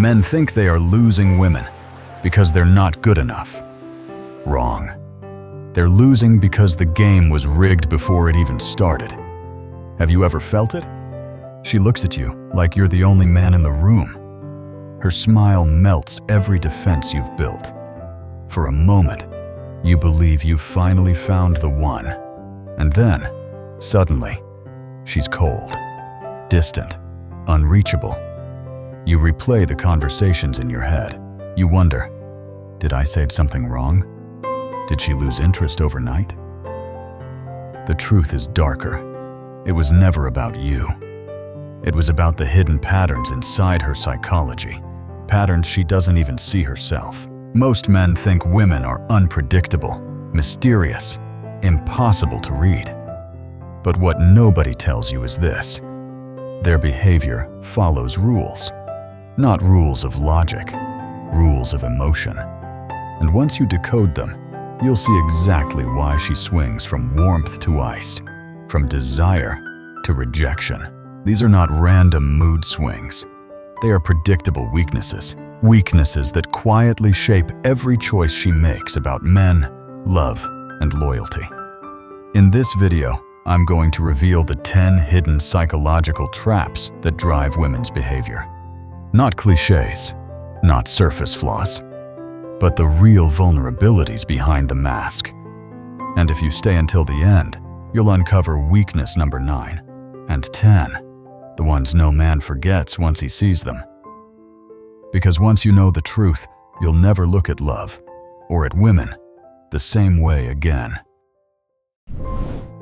Men think they are losing women because they're not good enough. Wrong. They're losing because the game was rigged before it even started. Have you ever felt it? She looks at you like you're the only man in the room. Her smile melts every defense you've built. For a moment, you believe you've finally found the one. And then, suddenly, she's cold, distant, unreachable. You replay the conversations in your head. You wonder, did I say something wrong? Did she lose interest overnight? The truth is darker. It was never about you. It was about the hidden patterns inside her psychology, patterns she doesn't even see herself. Most men think women are unpredictable, mysterious, impossible to read. But what nobody tells you is this: their behavior follows rules. Not rules of logic, rules of emotion. And once you decode them, you'll see exactly why she swings from warmth to ice, from desire to rejection. These are not random mood swings. They are predictable weaknesses. Weaknesses that quietly shape every choice she makes about men, love, and loyalty. In this video, I'm going to reveal the 10 hidden psychological traps that drive women's behavior. Not cliches, not surface flaws, but the real vulnerabilities behind the mask. And if you stay until the end, you'll uncover weakness number 9 and 10, the ones no man forgets once he sees them. Because once you know the truth, you'll never look at love, or at women, the same way again.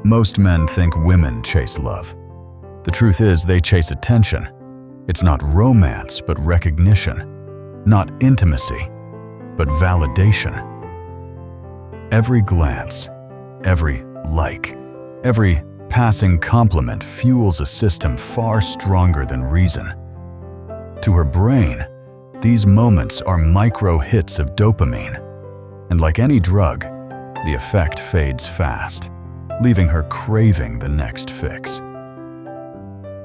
Most men think women chase love. The truth is they chase attention. It's not romance, but recognition. Not intimacy, but validation. Every glance, every like, every passing compliment fuels a system far stronger than reason. To her brain, these moments are micro hits of dopamine. And like any drug, the effect fades fast, leaving her craving the next fix.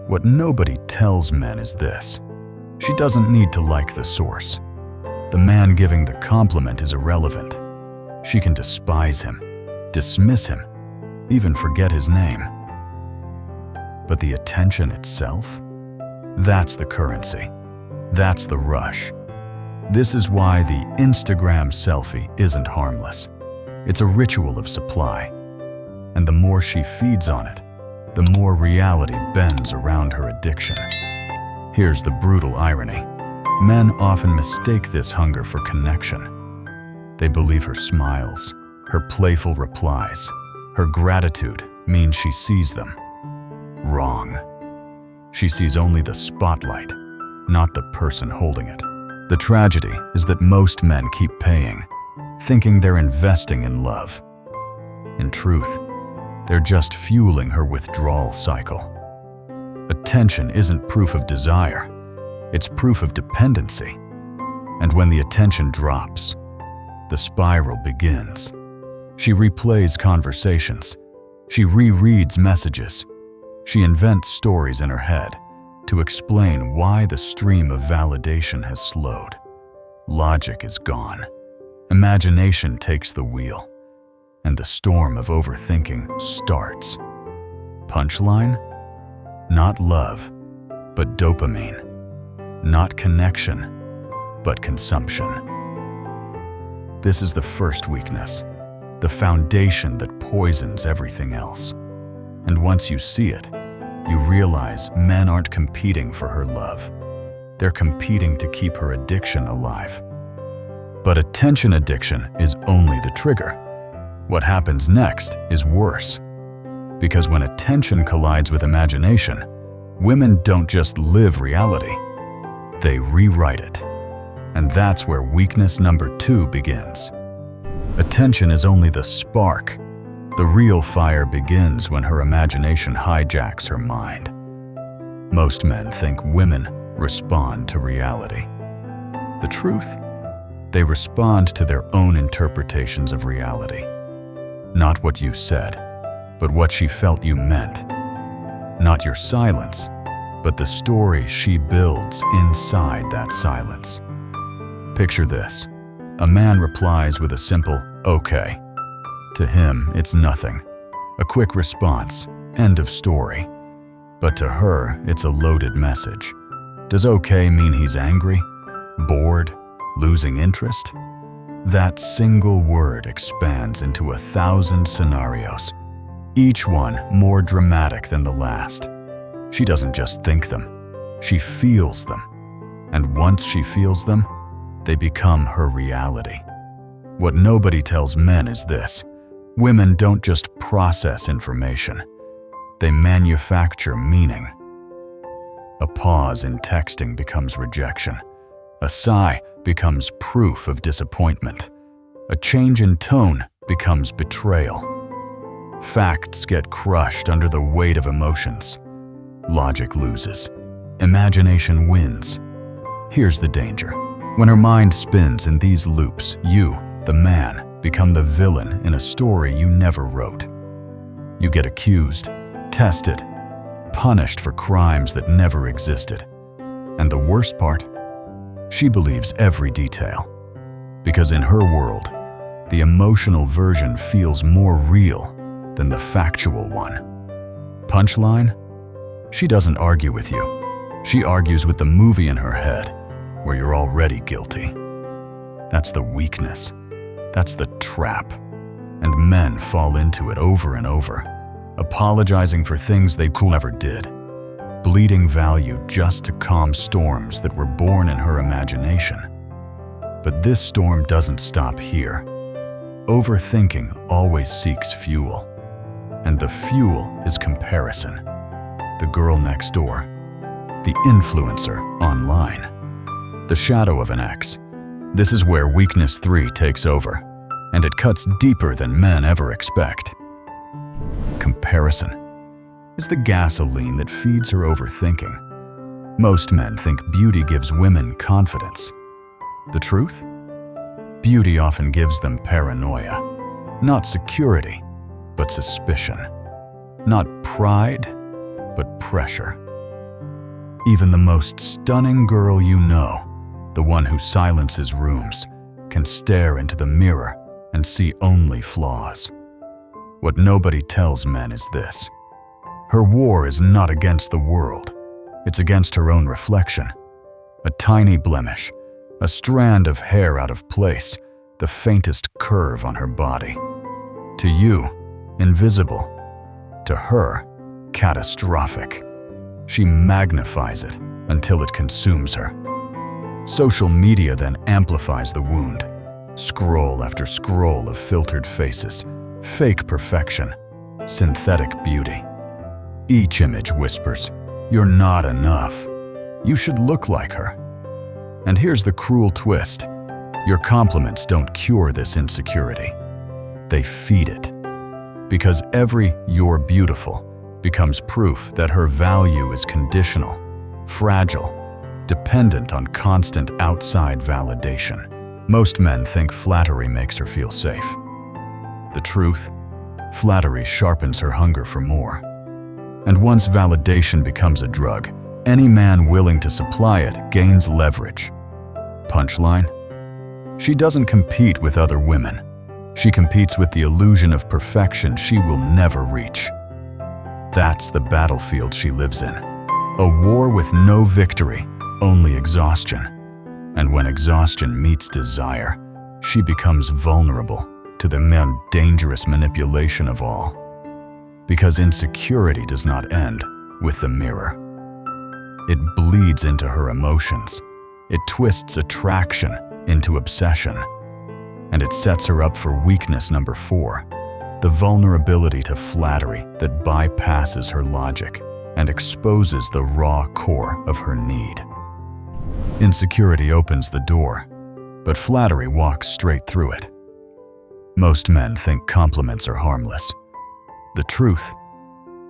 What nobody tells men is this: she doesn't need to like the source. The man giving the compliment is irrelevant. She can despise him, dismiss him, even forget his name. But the attention itself? That's the currency. That's the rush. This is why the Instagram selfie isn't harmless. It's a ritual of supply. And the more she feeds on it, the more reality bends around her addiction. Here's the brutal irony. Men often mistake this hunger for connection. They believe her smiles, her playful replies, her gratitude means she sees them. Wrong. She sees only the spotlight, not the person holding it. The tragedy is that most men keep paying, thinking they're investing in love. In truth, they're just fueling her withdrawal cycle. Attention isn't proof of desire, it's proof of dependency. And when the attention drops, the spiral begins. She replays conversations, she rereads messages, she invents stories in her head to explain why the stream of validation has slowed. Logic is gone. Imagination takes the wheel, and the storm of overthinking starts. Punchline? Not love, but dopamine. Not connection, but consumption. This is the first weakness, the foundation that poisons everything else. And once you see it, you realize men aren't competing for her love. They're competing to keep her addiction alive. But attention addiction is only the trigger. What happens next is worse. Because when attention collides with imagination, women don't just live reality, they rewrite it. And that's where weakness number 2 begins. Attention is only the spark. The real fire begins when her imagination hijacks her mind. Most men think women respond to reality. The truth? They respond to their own interpretations of reality. Not what you said, but what she felt you meant. Not your silence, but the story she builds inside that silence. Picture this. A man replies with a simple, "Okay." To him, it's nothing. A quick response, end of story. But to her, it's a loaded message. Does okay mean he's angry? Bored? Losing interest? That single word expands into 1,000 scenarios, each one more dramatic than the last. She doesn't just think them, she feels them. And once she feels them, they become her reality. What nobody tells men is this: women don't just process information, they manufacture meaning. A pause in texting becomes rejection. A sigh becomes proof of disappointment. A change in tone becomes betrayal. Facts get crushed under the weight of emotions. Logic loses. Imagination wins. Here's the danger. When her mind spins in these loops, you, the man, become the villain in a story you never wrote. You get accused, tested, punished for crimes that never existed. And the worst part? She believes every detail. Because in her world, the emotional version feels more real than the factual one. Punchline? She doesn't argue with you. She argues with the movie in her head, where you're already guilty. That's the weakness. That's the trap. And men fall into it over and over, apologizing for things they never did, bleeding value just to calm storms that were born in her imagination. But this storm doesn't stop here. Overthinking always seeks fuel, and the fuel is comparison. The girl next door, the influencer online, the shadow of an ex. This is where weakness 3 takes over, and it cuts deeper than men ever expect. Comparison is the gasoline that feeds her overthinking. Most men think beauty gives women confidence. The truth? Beauty often gives them paranoia. Not security, but suspicion. Not pride, but pressure. Even the most stunning girl you know, the one who silences rooms, can stare into the mirror and see only flaws. What nobody tells men is this: her war is not against the world, it's against her own reflection. A tiny blemish, a strand of hair out of place, the faintest curve on her body. To you, invisible. To her, catastrophic. She magnifies it until it consumes her. Social media then amplifies the wound. Scroll after scroll of filtered faces, fake perfection, synthetic beauty. Each image whispers, "You're not enough. You should look like her." And here's the cruel twist. Your compliments don't cure this insecurity. They feed it. Because every "you're beautiful" becomes proof that her value is conditional, fragile, dependent on constant outside validation. Most men think flattery makes her feel safe. The truth? Flattery sharpens her hunger for more. And once validation becomes a drug, any man willing to supply it gains leverage. Punchline? She doesn't compete with other women. She competes with the illusion of perfection she will never reach. That's the battlefield she lives in. A war with no victory, only exhaustion. And when exhaustion meets desire, she becomes vulnerable to the most dangerous manipulation of all. Because insecurity does not end with the mirror. It bleeds into her emotions. It twists attraction into obsession. And it sets her up for weakness number 4, the vulnerability to flattery that bypasses her logic and exposes the raw core of her need. Insecurity opens the door, but flattery walks straight through it. Most men think compliments are harmless. The truth?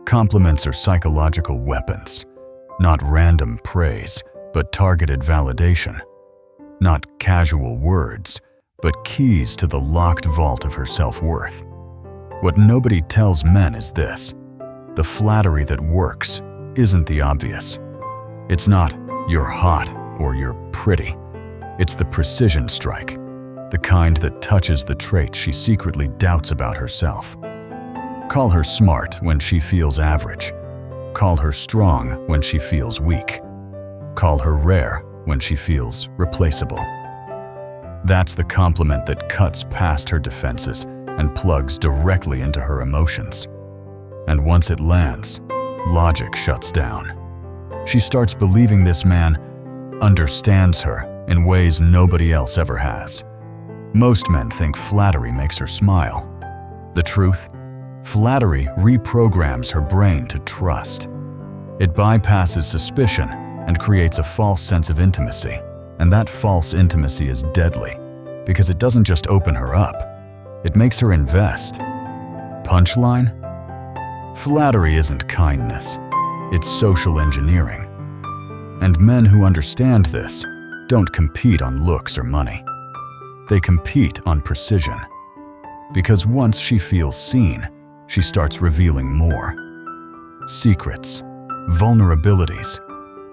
Compliments are psychological weapons, not random praise, but targeted validation. Not casual words, but keys to the locked vault of her self-worth. What nobody tells men is this: the flattery that works isn't the obvious, It's not "you're hot" or "you're pretty." It's the precision strike, the kind that touches the trait she secretly doubts about herself. Call her smart when she feels average. Call her strong when she feels weak. Call her rare when she feels replaceable. That's the compliment that cuts past her defenses and plugs directly into her emotions. And once it lands, logic shuts down. She starts believing this man understands her in ways nobody else ever has. Most men think flattery makes her smile. The truth? Flattery reprograms her brain to trust. It bypasses suspicion and creates a false sense of intimacy. And that false intimacy is deadly because it doesn't just open her up, it makes her invest. Punchline? Flattery isn't kindness, it's social engineering. And men who understand this don't compete on looks or money. They compete on precision. Because once she feels seen, she starts revealing more. Secrets, vulnerabilities,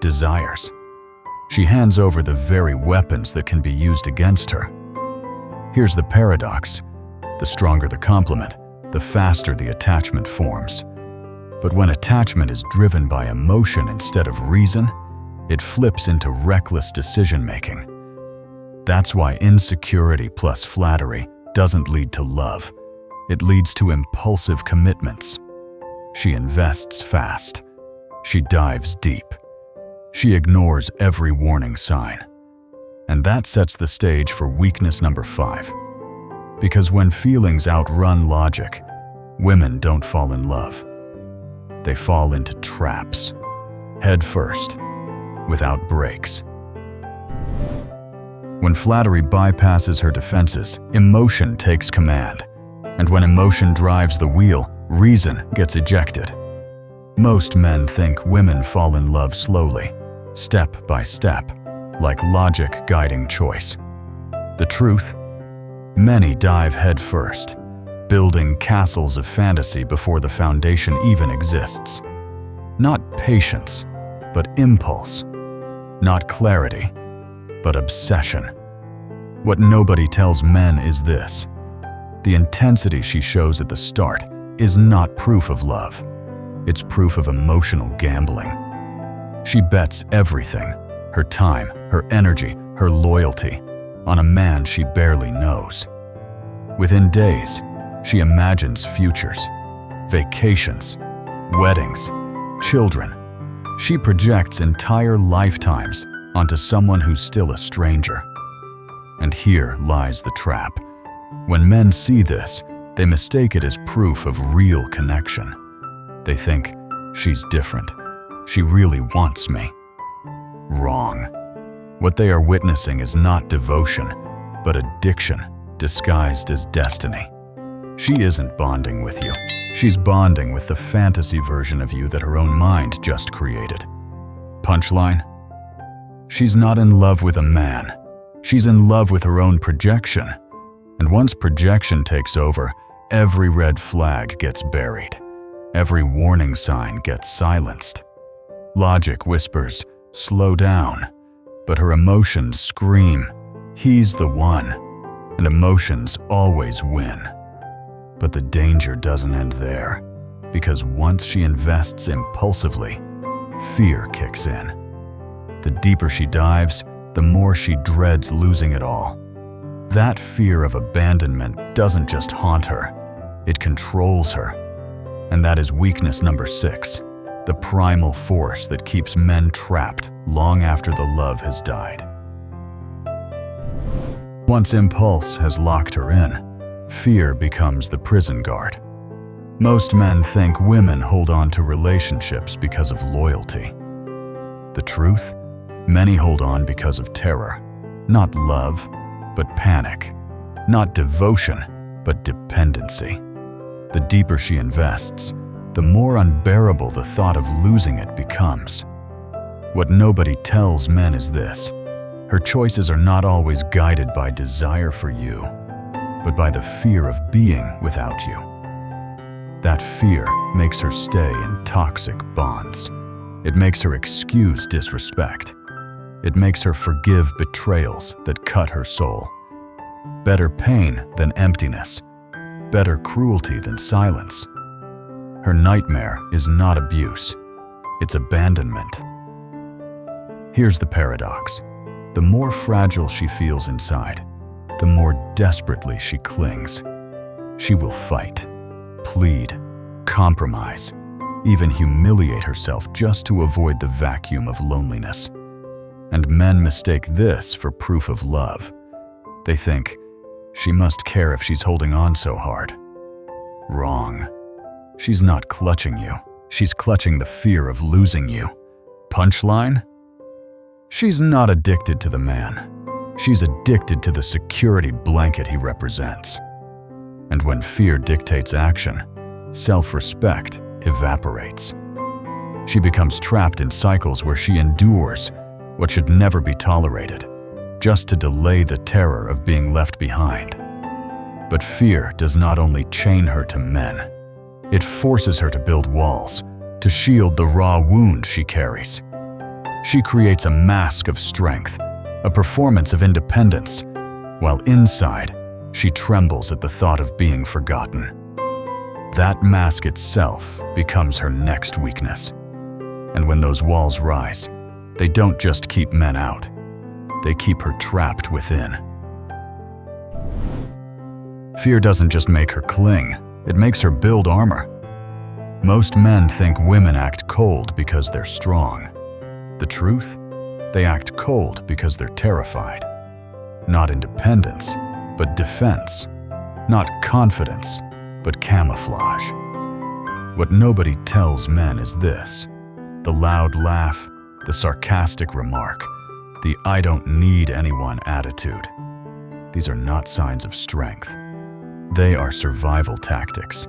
desires. She hands over the very weapons that can be used against her. Here's the paradox. The stronger the compliment, the faster the attachment forms. But when attachment is driven by emotion instead of reason, it flips into reckless decision-making. That's why insecurity plus flattery doesn't lead to love. It leads to impulsive commitments. She invests fast. She dives deep. She ignores every warning sign. And that sets the stage for weakness number 5. Because when feelings outrun logic, women don't fall in love. They fall into traps, head first, without breaks. When flattery bypasses her defenses, emotion takes command. And when emotion drives the wheel, reason gets ejected. Most men think women fall in love slowly, step by step, like logic guiding choice. The truth? Many dive head first, building castles of fantasy before the foundation even exists. Not patience, but impulse. Not clarity, but obsession. What nobody tells men is this: the intensity she shows at the start is not proof of love. It's proof of emotional gambling. She bets everything, her time, her energy, her loyalty, on a man she barely knows. Within days, she imagines futures, vacations, weddings, children. She projects entire lifetimes onto someone who's still a stranger. And here lies the trap. When men see this, they mistake it as proof of real connection. They think, she's different. She really wants me. Wrong. What they are witnessing is not devotion, but addiction disguised as destiny. She isn't bonding with you. She's bonding with the fantasy version of you that her own mind just created. Punchline? She's not in love with a man. She's in love with her own projection. And once projection takes over, every red flag gets buried. Every warning sign gets silenced. Logic whispers, slow down. But her emotions scream, he's the one. And emotions always win. But the danger doesn't end there, because once she invests impulsively, fear kicks in. The deeper she dives, the more she dreads losing it all. That fear of abandonment doesn't just haunt her, it controls her. And that is weakness number 6, the primal force that keeps men trapped long after the love has died. Once impulse has locked her in, fear becomes the prison guard. Most men think women hold on to relationships because of loyalty. The truth? Many hold on because of terror. Not love, but panic. Not devotion, but dependency. The deeper she invests, the more unbearable the thought of losing it becomes. What nobody tells men is this: her choices are not always guided by desire for you, but by the fear of being without you. That fear makes her stay in toxic bonds. It makes her excuse disrespect. It makes her forgive betrayals that cut her soul. Better pain than emptiness. Better cruelty than silence. Her nightmare is not abuse. It's abandonment. Here's the paradox. The more fragile she feels inside, the more desperately she clings. She will fight, plead, compromise, even humiliate herself just to avoid the vacuum of loneliness. And men mistake this for proof of love. They think, she must care if she's holding on so hard. Wrong. She's not clutching you. She's clutching the fear of losing you. Punchline? She's not addicted to the man. She's addicted to the security blanket he represents. And when fear dictates action, self-respect evaporates. She becomes trapped in cycles where she endures what should never be tolerated, just to delay the terror of being left behind. But fear does not only chain her to men, it forces her to build walls, to shield the raw wound she carries. She creates a mask of strength, a performance of independence, while inside, she trembles at the thought of being forgotten. That mask itself becomes her next weakness. And when those walls rise, they don't just keep men out, they keep her trapped within. Fear doesn't just make her cling, it makes her build armor. Most men think women act cold because they're strong. The truth? They act cold because they're terrified. Not independence, but defense. Not confidence, but camouflage. What nobody tells men is this: the loud laugh, the sarcastic remark, the "I don't need anyone" attitude. These are not signs of strength. They are survival tactics.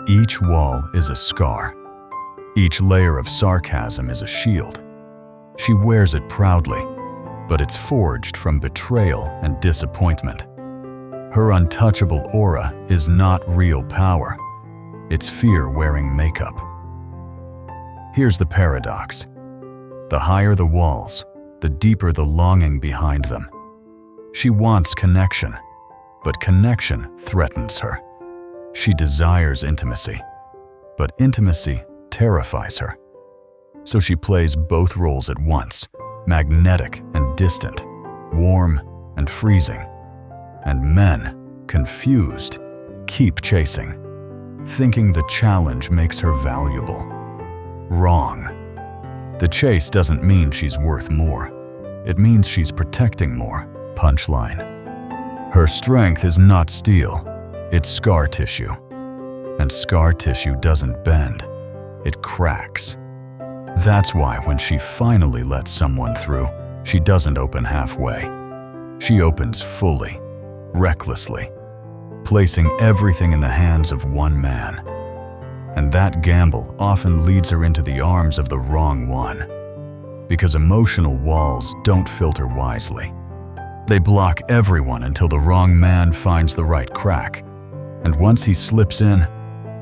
Each wall is a scar. Each layer of sarcasm is a shield. She wears it proudly, but it's forged from betrayal and disappointment. Her untouchable aura is not real power. It's fear wearing makeup. Here's the paradox. The higher the walls, the deeper the longing behind them. She wants connection, but connection threatens her. She desires intimacy, but intimacy terrifies her. So she plays both roles at once, magnetic and distant, warm and freezing. And men, confused, keep chasing, thinking the challenge makes her valuable. Wrong. The chase doesn't mean she's worth more. It means she's protecting more. Punchline. Her strength is not steel, it's scar tissue. And scar tissue doesn't bend, it cracks. That's why when she finally lets someone through, she doesn't open halfway. She opens fully, recklessly, placing everything in the hands of one man. And that gamble often leads her into the arms of the wrong one. Because emotional walls don't filter wisely. They block everyone until the wrong man finds the right crack. And once he slips in,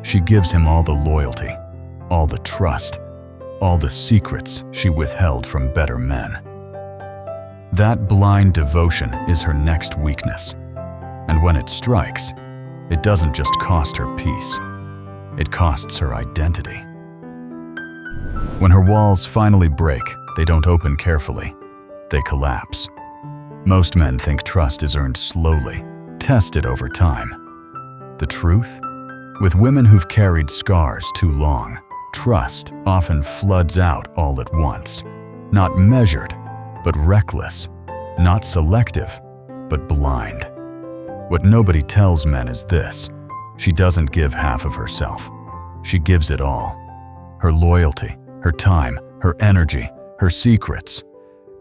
she gives him all the loyalty, all the trust, all the secrets she withheld from better men. That blind devotion is her next weakness. And when it strikes, it doesn't just cost her peace. It costs her identity. When her walls finally break, they don't open carefully. They collapse. Most men think trust is earned slowly, tested over time. The truth? With women who've carried scars too long, trust often floods out all at once. Not measured, but reckless. Not selective, but blind. What nobody tells men is this: she doesn't give half of herself. She gives it all. Her loyalty, her time, her energy, her secrets.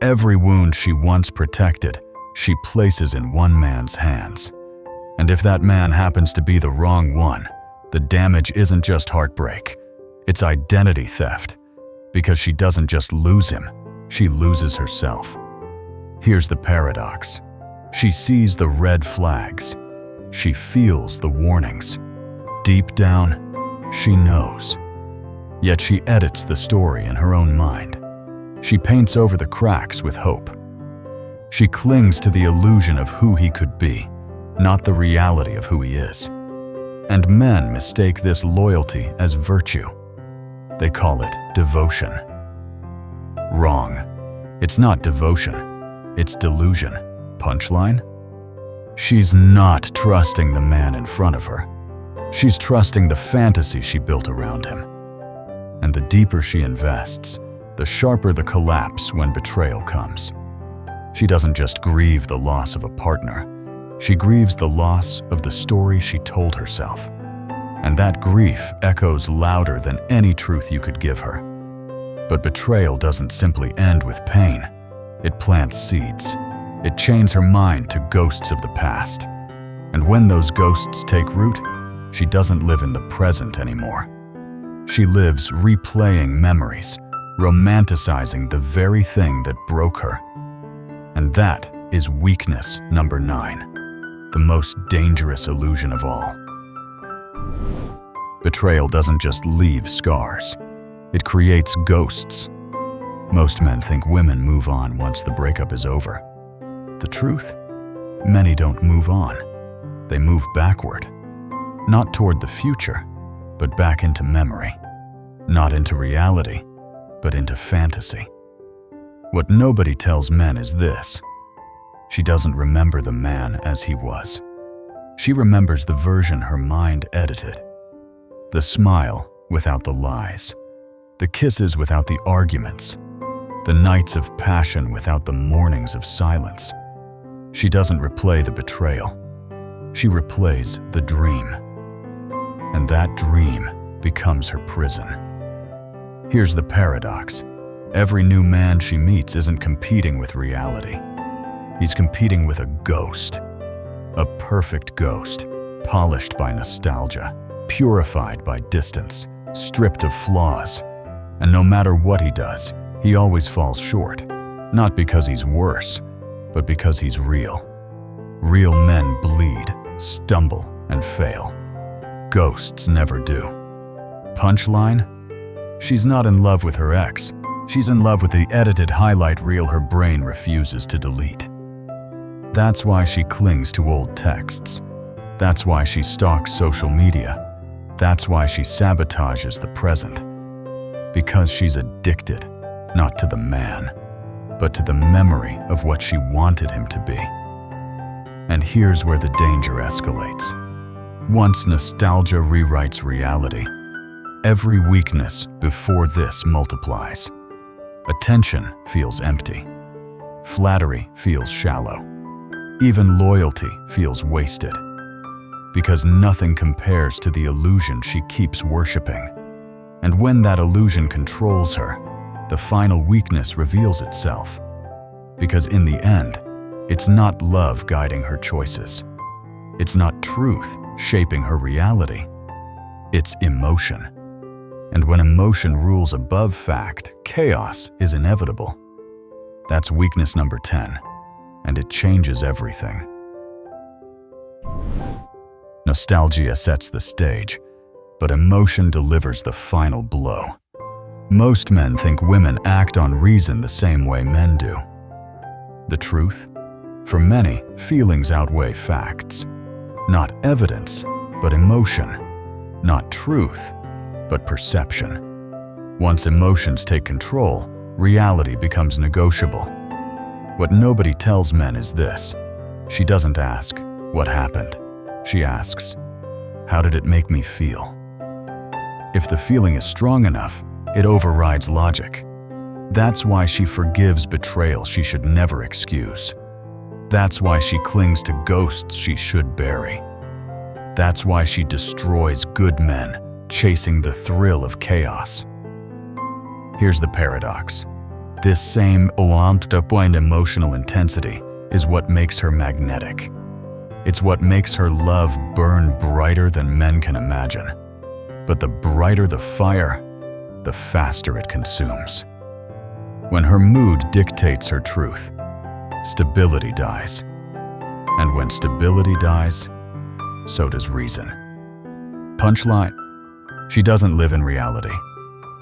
Every wound she once protected, she places in one man's hands. And if that man happens to be the wrong one, the damage isn't just heartbreak, it's identity theft. Because she doesn't just lose him, she loses herself. Here's the paradox. She sees the red flags. She feels the warnings. Deep down, she knows. Yet she edits the story in her own mind. She paints over the cracks with hope. She clings to the illusion of who he could be, not the reality of who he is. And men mistake this loyalty as virtue. They call it devotion. Wrong. It's not devotion. It's delusion. Punchline? She's not trusting the man in front of her. She's trusting the fantasy she built around him. And the deeper she invests, the sharper the collapse when betrayal comes. She doesn't just grieve the loss of a partner. She grieves the loss of the story she told herself. And that grief echoes louder than any truth you could give her. But betrayal doesn't simply end with pain. It plants seeds. It chains her mind to ghosts of the past. And when those ghosts take root, she doesn't live in the present anymore. She lives replaying memories, romanticizing the very thing that broke her. And that is weakness number 9, the most dangerous illusion of all. Betrayal doesn't just leave scars. It creates ghosts. Most men think women move on once the breakup is over. The truth? Many don't move on. They move backward. Not toward the future, but back into memory. Not into reality, but into fantasy. What nobody tells men is this: she doesn't remember the man as he was. She remembers the version her mind edited. The smile without the lies. The kisses without the arguments. The nights of passion without the mornings of silence. She doesn't replay the betrayal. She replays the dream. And that dream becomes her prison. Here's the paradox. Every new man she meets isn't competing with reality. He's competing with a ghost. A perfect ghost, polished by nostalgia, purified by distance, stripped of flaws. And no matter what he does, he always falls short. Not because he's worse, but because he's real. Real men bleed, stumble, and fail. Ghosts never do. Punchline? She's not in love with her ex. She's in love with the edited highlight reel her brain refuses to delete. That's why she clings to old texts. That's why she stalks social media. That's why she sabotages the present. Because she's addicted, not to the man, but to the memory of what she wanted him to be. And here's where the danger escalates. Once nostalgia rewrites reality, every weakness before this multiplies. Attention feels empty. Flattery feels shallow. Even loyalty feels wasted. Because nothing compares to the illusion she keeps worshiping. And when that illusion controls her, the final weakness reveals itself. Because in the end, it's not love guiding her choices. It's not truth shaping her reality. It's emotion. And when emotion rules above fact, chaos is inevitable. That's weakness number 10, and it changes everything. Nostalgia sets the stage, but emotion delivers the final blow. Most men think women act on reason the same way men do. The truth? For many, feelings outweigh facts. Not evidence, but emotion. Not truth, but perception. Once emotions take control, reality becomes negotiable. What nobody tells men is this: she doesn't ask, "What happened?" She asks, "How did it make me feel?" If the feeling is strong enough, it overrides logic. That's why she forgives betrayal she should never excuse. That's why she clings to ghosts she should bury. That's why she destroys good men, chasing the thrill of chaos. Here's the paradox. This same emotional intensity is what makes her magnetic. It's what makes her love burn brighter than men can imagine. But the brighter the fire, the faster it consumes. When her mood dictates her truth, stability dies. And when stability dies, so does reason. Punchline: she doesn't live in reality.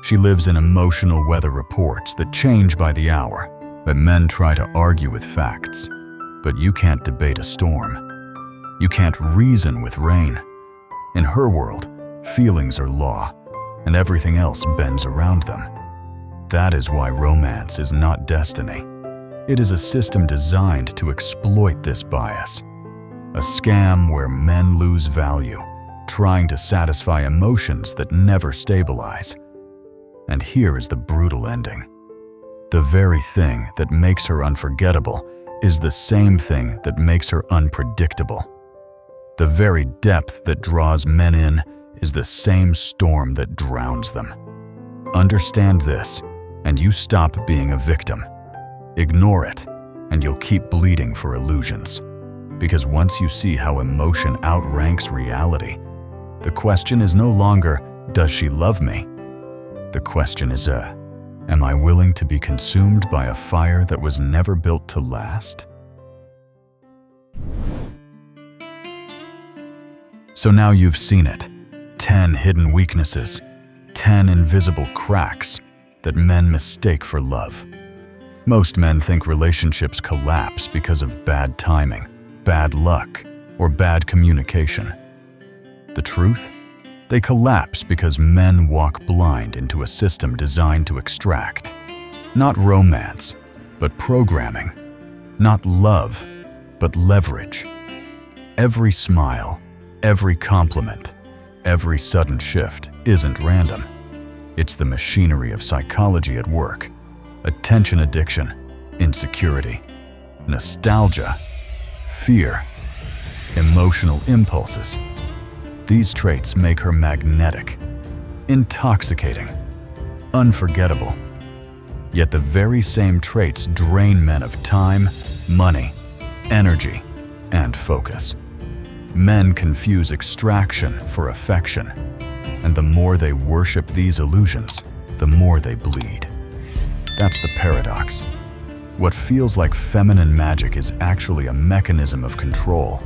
She lives in emotional weather reports that change by the hour, but men try to argue with facts. But you can't debate a storm. You can't reason with rain. In her world, feelings are law, and everything else bends around them. That is why romance is not destiny. It is a system designed to exploit this bias. A scam where men lose value, trying to satisfy emotions that never stabilize. And here is the brutal ending. The very thing that makes her unforgettable is the same thing that makes her unpredictable. The very depth that draws men in is the same storm that drowns them. Understand this, and you stop being a victim. Ignore it, and you'll keep bleeding for illusions. Because once you see how emotion outranks reality, the question is no longer, does she love me? The question is, am I willing to be consumed by a fire that was never built to last? So now you've seen it. 10 hidden weaknesses, 10 invisible cracks that men mistake for love. Most men think relationships collapse because of bad timing, bad luck, or bad communication. The truth? They collapse because men walk blind into a system designed to extract. Not romance, but programming. Not love, but leverage. Every smile, every compliment, every sudden shift isn't random. It's the machinery of psychology at work. Attention addiction, insecurity, nostalgia, fear, emotional impulses. These traits make her magnetic, intoxicating, unforgettable. Yet the very same traits drain men of time, money, energy, and focus. Men confuse extraction for affection, and the more they worship these illusions, the more they bleed. That's the paradox. What feels like feminine magic is actually a mechanism of control,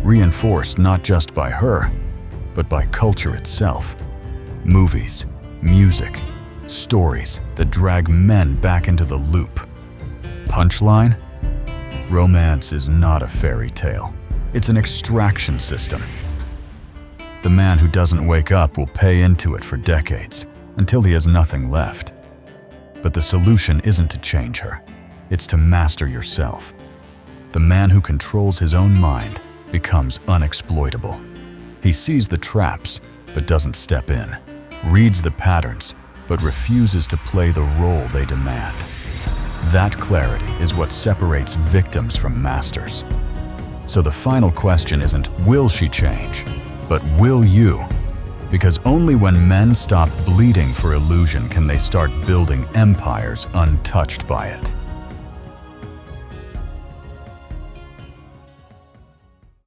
reinforced not just by her, but by culture itself. Movies, music, stories that drag men back into the loop. Punchline? Romance is not a fairy tale. It's an extraction system. The man who doesn't wake up will pay into it for decades, until he has nothing left. But the solution isn't to change her. It's to master yourself. The man who controls his own mind becomes unexploitable. He sees the traps, but doesn't step in, reads the patterns, but refuses to play the role they demand. That clarity is what separates victims from masters. So the final question isn't, will she change? But will you? Because only when men stop bleeding for illusion can they start building empires untouched by it.